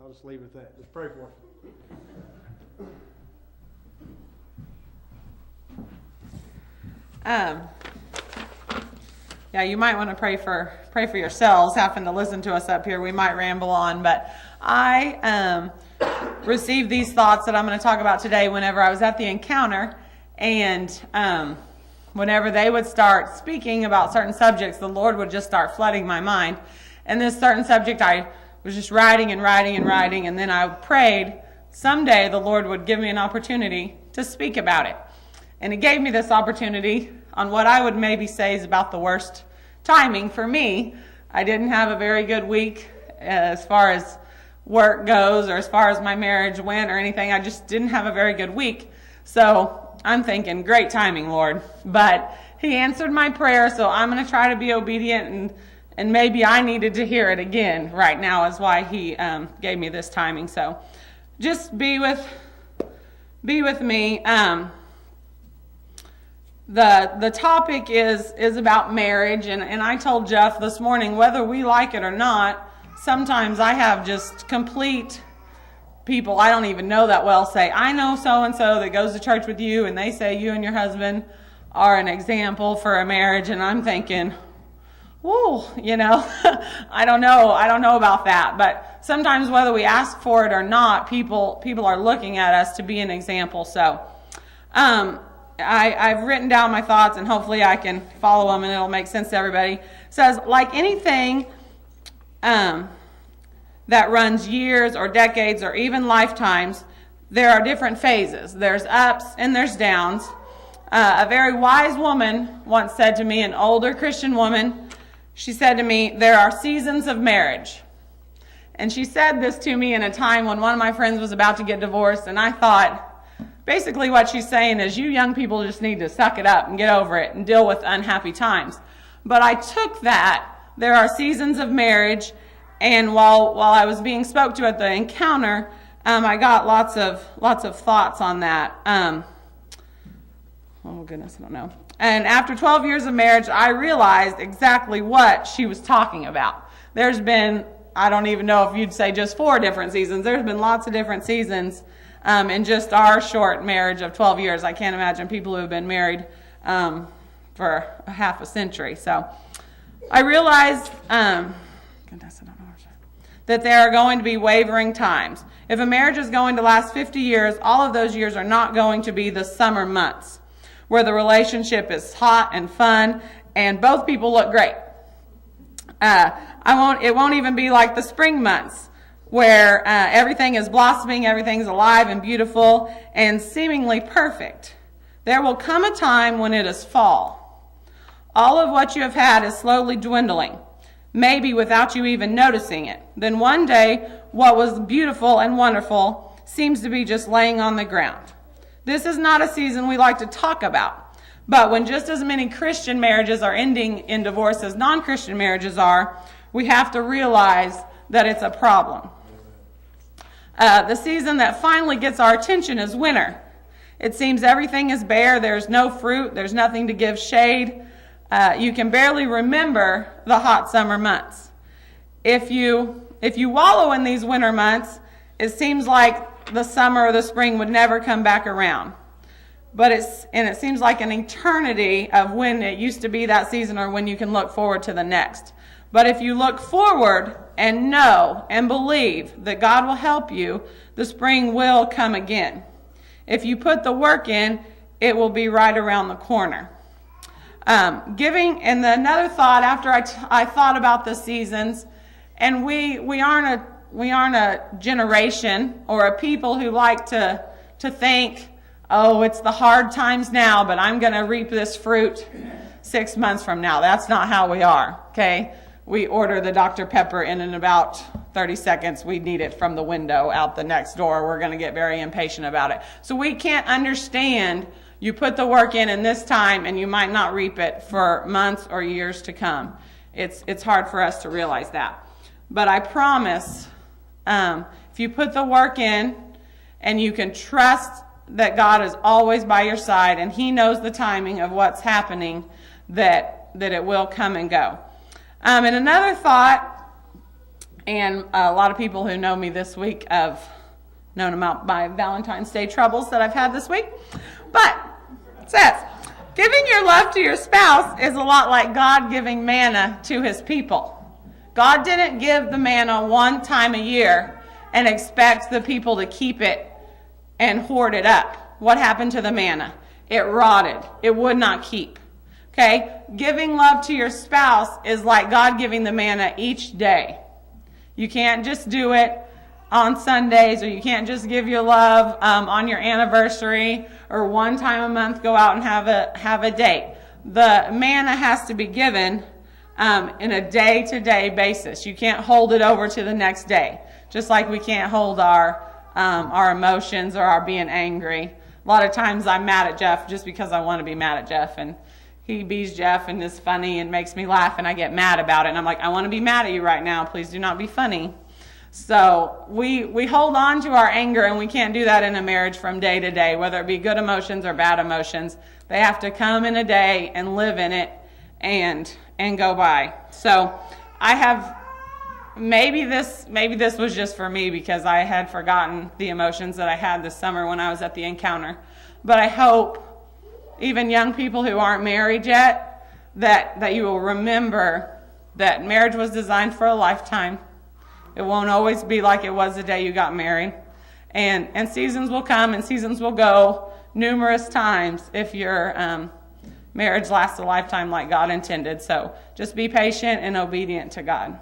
I'll just leave it at that. Just pray for us. Yeah, you might want to pray for yourselves having to listen to us up here. We might ramble on, but I received these thoughts that I'm going to talk about today whenever I was at the encounter, and whenever they would start speaking about certain subjects, the Lord would just start flooding my mind. And this certain subject, I was just writing, and then I prayed someday the Lord would give me an opportunity to speak about it. And He gave me this opportunity on what I would maybe say is about the worst timing for me. I didn't have a very good week as far as work goes or as far as my marriage went or anything. I just didn't have a very good week. So I'm thinking, great timing, Lord. But He answered my prayer, so I'm going to try to be obedient, and maybe I needed to hear it again right now is why He gave me this timing. So just be with me. The topic is about marriage, and I told Jeff this morning, whether we like it or not, sometimes I have just complete people I don't even know that well say, I know so-and-so that goes to church with you, and they say you and your husband are an example for a marriage, and I'm thinking, whoa, I don't know about that. But sometimes whether we ask for it or not, people are looking at us to be an example. So I've written down my thoughts, and hopefully I can follow them and it'll make sense to everybody. It says, like anything that runs years or decades or even lifetimes, there are different phases. There's ups and there's downs. A very wise woman once said to me, an older Christian woman, she said to me, there are seasons of marriage. And she said this to me in a time when one of my friends was about to get divorced, and I thought, basically what she's saying is you young people just need to suck it up and get over it and deal with unhappy times. But I took that, there are seasons of marriage, and while I was being spoke to at the encounter, I got lots of thoughts on that. Oh goodness, I don't know. And after 12 years of marriage, I realized exactly what she was talking about. There's been, I don't even know if you'd say just 4 different seasons. There's been lots of different seasons in just our short marriage of 12 years. I can't imagine people who have been married for a half a century. So I realized that there are going to be wavering times. If a marriage is going to last 50 years, all of those years are not going to be the summer months where the relationship is hot and fun and both people look great. It won't even be like the spring months where everything is blossoming, everything's alive and beautiful and seemingly perfect. There will come a time when it is fall. All of what you have had is slowly dwindling, maybe without you even noticing it. Then one day, what was beautiful and wonderful seems to be just laying on the ground. This is not a season we like to talk about, but when just as many Christian marriages are ending in divorce as non-Christian marriages are, we have to realize that it's a problem. The season that finally gets our attention is winter. It seems everything is bare, there's no fruit, there's nothing to give shade. You can barely remember the hot summer months. If you wallow in these winter months, it seems like the summer or the spring would never come back around. But it seems like an eternity of when it used to be that season or when you can look forward to the next. But if you look forward and know and believe that God will help you, the spring will come again. If you put the work in, it will be right around the corner. Another thought after I thought about the seasons, and we aren't a generation or a people who like to think, oh, it's the hard times now, but I'm going to reap this fruit 6 months from now. That's not how we are, okay? We order the Dr. Pepper, and in about 30 seconds, we need it from the window out the next door. We're going to get very impatient about it. So we can't understand you put the work in this time, and you might not reap it for months or years to come. It's hard for us to realize that. But I promise, if you put the work in and you can trust that God is always by your side and He knows the timing of what's happening, that it will come and go. And another thought And a lot of people who know me this week have known about my Valentine's Day troubles that I've had this week. But it says, giving your love to your spouse is a lot like God giving manna to his people. God didn't give the manna one time a year and expect the people to keep it and hoard it up. What happened to the manna? It rotted. It would not keep. Okay? Giving love to your spouse is like God giving the manna each day. You can't just do it on Sundays, or you can't just give your love on your anniversary, or one time a month go out and have a date. The manna has to be given in a day-to-day basis. You can't hold it over to the next day, just like we can't hold our emotions or our being angry. A lot of times I'm mad at Jeff just because I want to be mad at Jeff, and he bees Jeff and is funny and makes me laugh, and I get mad about it, and I'm like, I want to be mad at you right now. Please do not be funny. So we hold on to our anger, and we can't do that in a marriage from day to day, whether it be good emotions or bad emotions. They have to come in a day and live in it and go by. So I have, maybe this was just for me because I had forgotten the emotions that I had this summer when I was at the encounter. But I hope even young people who aren't married yet, that you will remember that marriage was designed for a lifetime. It won't always be like it was the day you got married. And seasons will come and seasons will go numerous times if your marriage lasts a lifetime like God intended. So just be patient and obedient to God.